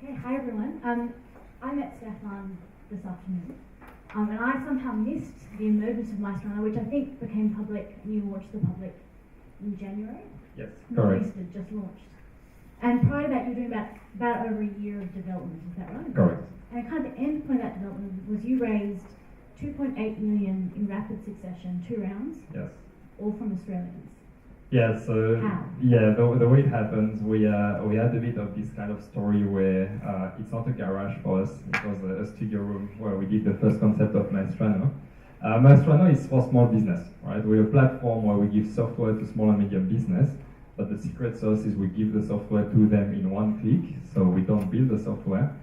Okay, hi everyone. I met Stephane this afternoon, and I somehow missed the emergence of Maestrano, which I think became public, you launched the public in January? Yes, Not correct. listed, just launched. And prior to that, you were doing about over a year of development, is that right? Correct. And kind of the end point of that development was you raised 2.8 million in rapid succession, 2 rounds, Yes. all from Australians. Yeah, so How? yeah, the way it happens, we had a bit of this kind of story where it's not a garage for us, it was a studio room where we did the first concept of Maestrano. Maestrano is for small business, right? We're a platform where we give software to small and medium business, but the secret sauce is we give the software to them in one click, so we don't build the software,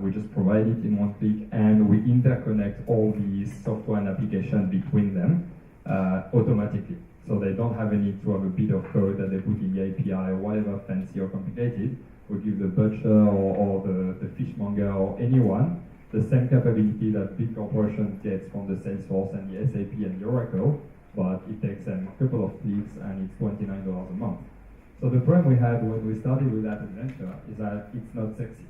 we just provide it in one click, and we interconnect all the software and application between them automatically. So they don't have any to have a bit of code that they put in the API or whatever fancy or complicated. We give the butcher or the fishmonger or anyone the same capability that big corporations get from the Salesforce and the SAP and the Oracle, but it takes them a couple of clicks and it's $29 a month. So the problem we had when we started with that adventure is that it's not sexy.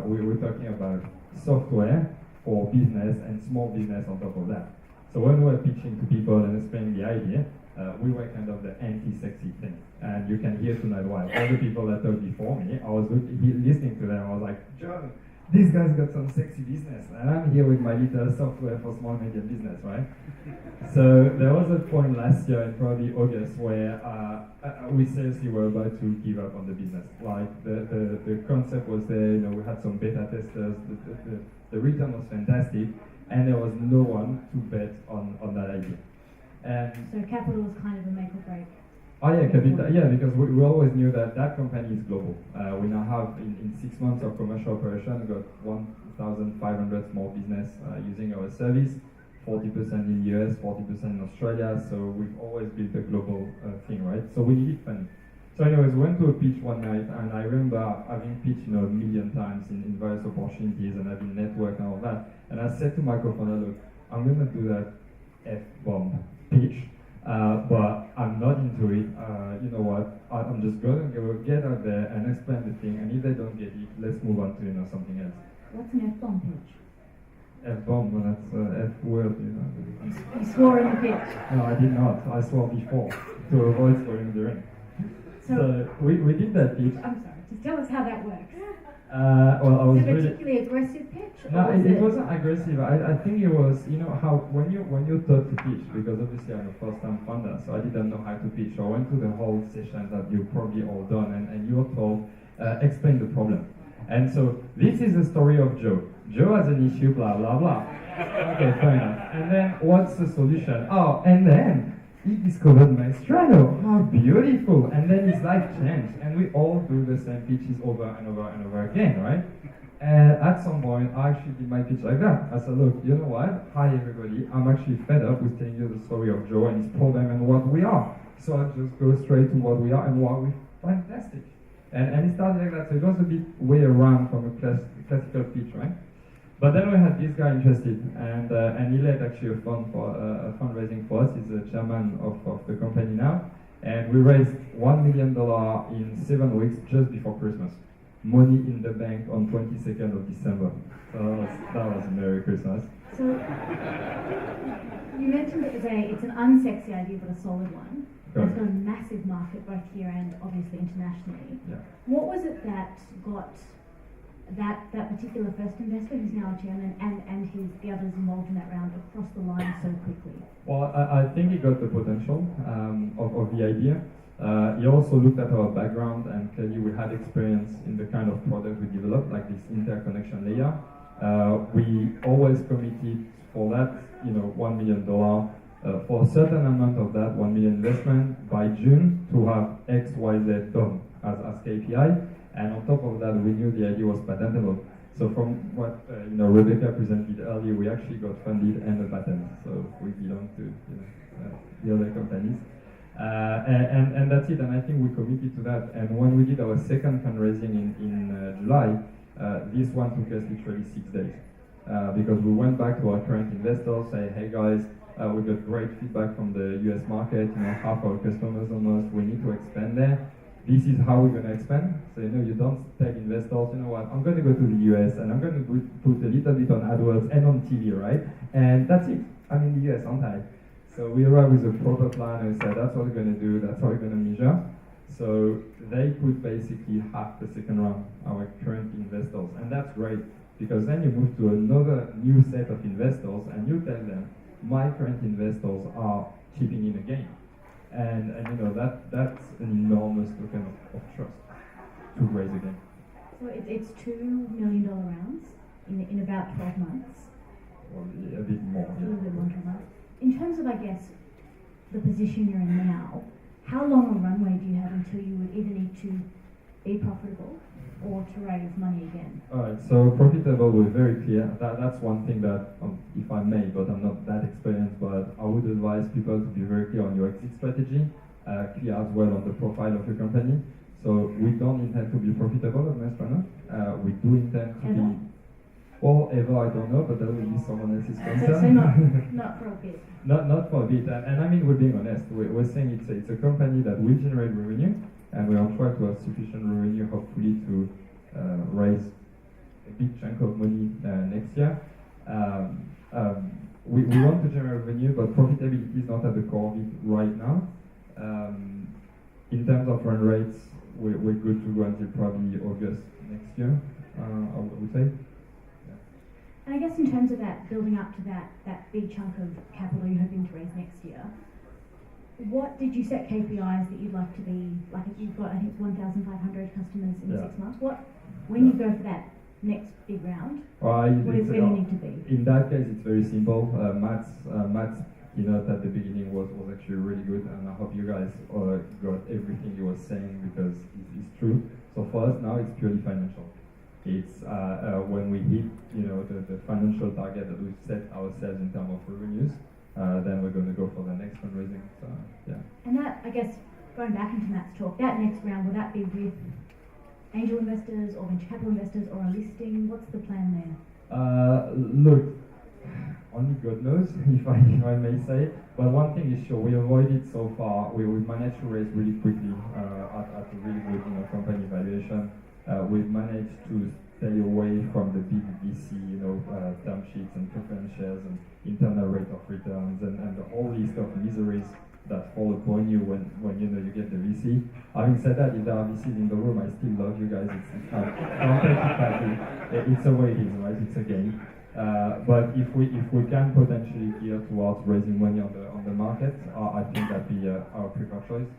We were talking about software for business and small business on top of that. So when we were pitching to people and explaining the idea, we were kind of the anti-sexy thing. And you can hear tonight why. All the people that talked before me, I was listening to them, I was like, John, this guy's got some sexy business, and I'm here with my little software for small and medium business, right? So there was a point last year in probably August where we seriously were about to give up on the business. Like the concept was there, we had some beta testers, the return was fantastic, and there was no one to bet on that idea. And So capital was kind of a make or break. Oh yeah, because we always knew that company is global. We now have, in 6 months of commercial operation, got 1,500 small business using our service, 40% in the US, 40% in Australia, so we've always built a global thing, right? So we needed funding. So anyways, we went to a pitch one night, and I remember having pitched a million times in various opportunities and having network and all that, and I said to my co-founder, look, I'm going to do that F-bomb pitch, but I'm not into it. You know what? I'm just going to get out there and explain the thing, and if they don't get it, let's move on to something else. What's an F-bomb pitch? F-bomb, well, that's F-word, You swore in the pitch. No, I did not. I swore before to avoid swearing during. So we did that pitch. I'm sorry, just tell us how that works. Well, I was Is it a really... particularly aggressive pitch? No, it wasn't aggressive. I think it was, how when you taught to pitch, because obviously I'm a first-time founder, so I didn't know how to pitch. So I went to the whole session that you've probably all done, and you were told, explain the problem. And so this is the story of Joe. Joe has an issue, blah, blah, blah. Okay, fair enough. And then what's the solution? Oh, and then he discovered Maestrano. How beautiful. And then his life changed. And we all do the same pitches over and over and over again, right? And at some point, I actually did my pitch like that. I said, look, you know what? Hi, everybody. I'm actually fed up with telling you the story of Joe and his problem and what we are. So I'll just go straight to what we are and why we're fantastic. And it started like that. So it was a bit way around from a classical pitch, right? But then we had this guy interested, and he led actually a fundraising for us. He's the chairman of the company now. And we raised $1 million in 7 weeks just before Christmas. Money in the bank on 22nd of December. So that was a Merry Christmas. So you mentioned it's an unsexy idea but a solid one. It's got a massive market both here and obviously internationally. Yeah. What was it that got that particular first investor, who's now a chairman, and the others involved in that round across the line so quickly? Well, I think he got the potential of the idea. He also looked at our background, and clearly we had experience in the kind of product we developed, like this interconnection layer. We always committed for that, $1 million for a certain amount of that 1 million investment by June to have X, Y, Z done as KPI. And on top of that, we knew the idea was patentable. So from what Rebecca presented earlier, we actually got funded and a patent. So we belong to the other companies. And that's it. And I think we committed to that. And when we did our second fundraising in July, this one took us literally 6 days. Because we went back to our current investors, say, hey guys, we got great feedback from the US market, half our customers almost, we need to expand there. this is how we're going to expand. So, you don't tell investors, you know what, I'm going to go to the US and I'm going to put a little bit on AdWords and on TV, right? And that's it. I'm in the US, aren't I? So we arrived with a proper plan and we said, that's what we're going to do, that's how we're going to measure. So they put basically half the second round, our current investors. And that's great, because then you move to another new set of investors and you tell them, my current investors are chipping in again. And that's an enormous token of trust to raise again. So it's $2 million rounds in about 12 months. Or a bit more. A little bit more than 12 months. In terms of, I guess, the position you're in now, how long a runway do you have until you would either need to be profitable or to raise money again? Alright, so profitable, we're very clear. That's one thing that, if I may, but I'm not that experienced, but I would advise people to be very clear on your exit strategy, clear as well on the profile of your company. So we don't intend to be profitable at Maestrano. We do intend to be, well, ever, I don't know, but that will be someone else's concern. So not for a bit. Not for a bit, and I mean, we're being honest. We're saying it's a company that will generate revenue, and we are trying to have sufficient revenue, hopefully, to raise a big chunk of money next year. We want to generate revenue, but profitability is not at the core of it right now. In terms of run rates, we're good to go until probably August next year, I would say. And I guess in terms of that, building up to that big chunk of capital you're hoping to raise next year, what did you set KPIs that you'd like to be, like if you've got, I think, 1,500 customers in 6 months, when you go for that next big round, where do you need to be? In that case, it's very simple. Matt's keynote at the beginning was actually really good, and I hope you guys got everything he was saying, because it's true. So for us now, it's purely financial. It's when we hit, the financial target that we've set ourselves in terms of revenues, then we're going to go for the next fundraising. So, yeah. And that, I guess, going back into Matt's talk, that next round, will that be with angel investors or venture capital investors or a listing? What's the plan there? Look, only God knows, if I may say. But one thing is sure, we avoided so far. We managed to raise really quickly at a really good company valuation. We've managed to stay away from the big VC, term sheets and preference shares and internal rate of returns and the whole list of miseries that fall upon you when you get the VC. Having said that, if there are VCs in the room, I still love you guys. Don't take it badly. It's a way it is, right? It's a game. But if we can potentially gear towards raising money on the market, I think that'd be our preferred choice.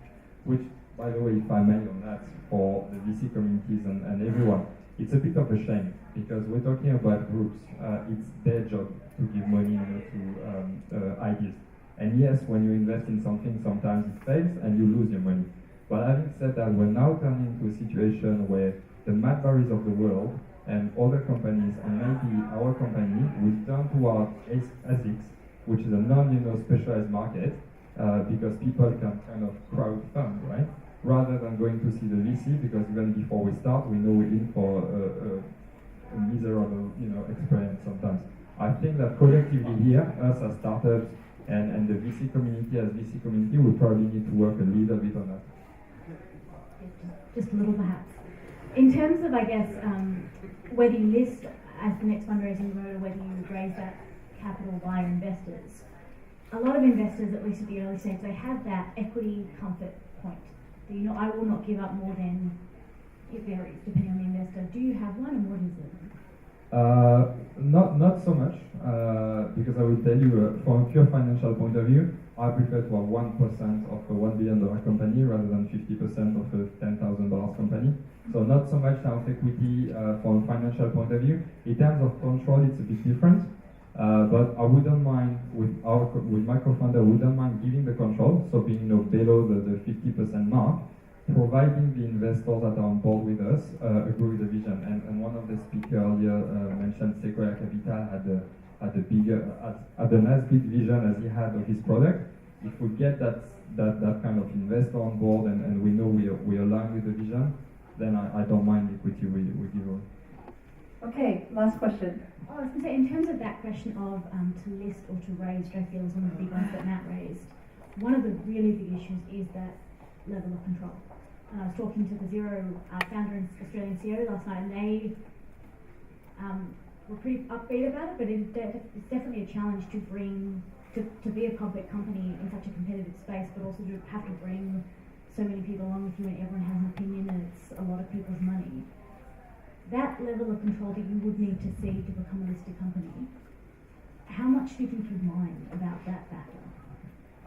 Which, by the way, if I may on that, for the VC communities and everyone, it's a bit of a shame, because we're talking about groups. It's their job to give money to ideas. And yes, when you invest in something, sometimes it fails and you lose your money. But having said that, we're now turning into a situation where the Madberries of the world and other companies, and maybe our company, will turn towards ASICs, which is a non-specialized market, because people can kind of crowd fund, right? Rather than going to see the VC, because even before we start, we know we're in for a miserable, experience sometimes. I think that collectively here, us as startups and the VC community as VC community, we probably need to work a little bit on that. Just a little perhaps. In terms of, I guess, whether you list as the next fundraising road or whether you raise that capital via investors, a lot of investors, at least at the early stage, they have that equity comfort point. I will not give up more than, it varies depending on the investor. Do you have one, and what is it? Not so much, because I will tell you, from a pure financial point of view, I prefer to have 1% of a $1 billion company rather than 50% of a $10,000 company. So not so much out equity from a financial point of view. In terms of control, it's a bit different. But I wouldn't mind, with my co-founder, wouldn't mind giving the control, so being below the 50% mark, providing the investors that are on board with us agree with the vision. And one of the speakers earlier mentioned Sequoia Capital had as big vision as he had of his product. If we get that kind of investor on board and we know we align with the vision, then I don't mind the equity we give away. Okay, last question. I was going to say, in terms of that question of to list or to raise, which I feel is one of the big ones that Matt raised, one of the really big issues is that level of control. and I was talking to the Xero founder and Australian CEO last night, and they were pretty upbeat about it, but it's definitely a challenge to bring, to be a public company in such a competitive space, but also to have to bring so many people along with you and everyone has an opinion and it's a lot of people's money. That level of control that you would need to see to become a listed company, how much do you think you'd mind about that factor?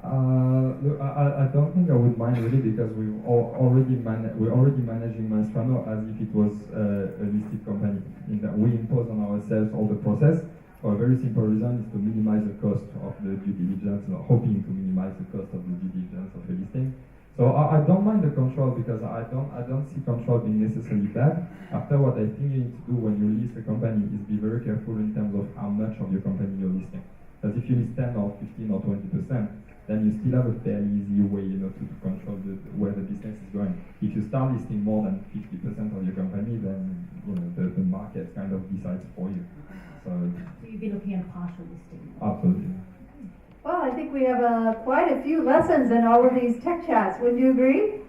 Look, I don't think I would mind really, because we're already managing Maestrano as if it was a listed company. In that we impose on ourselves all the process for a very simple reason: is to minimize the cost of the due diligence, or hoping to minimize the cost of the due diligence of a listing. So I don't mind the control, because I don't see control being necessarily bad. After, what I think you need to do when you list a company is be very careful in terms of how much of your company you're listing. Because if you list 10 or 15 or 20%, then you still have a fairly easy way, to control where the business is going. If you start listing more than 50% of your company, then the market kind of decides for you. So you'd be looking at a partial listing? Absolutely. Well, I think we have quite a few lessons in all of these tech chats. Wouldn't you agree?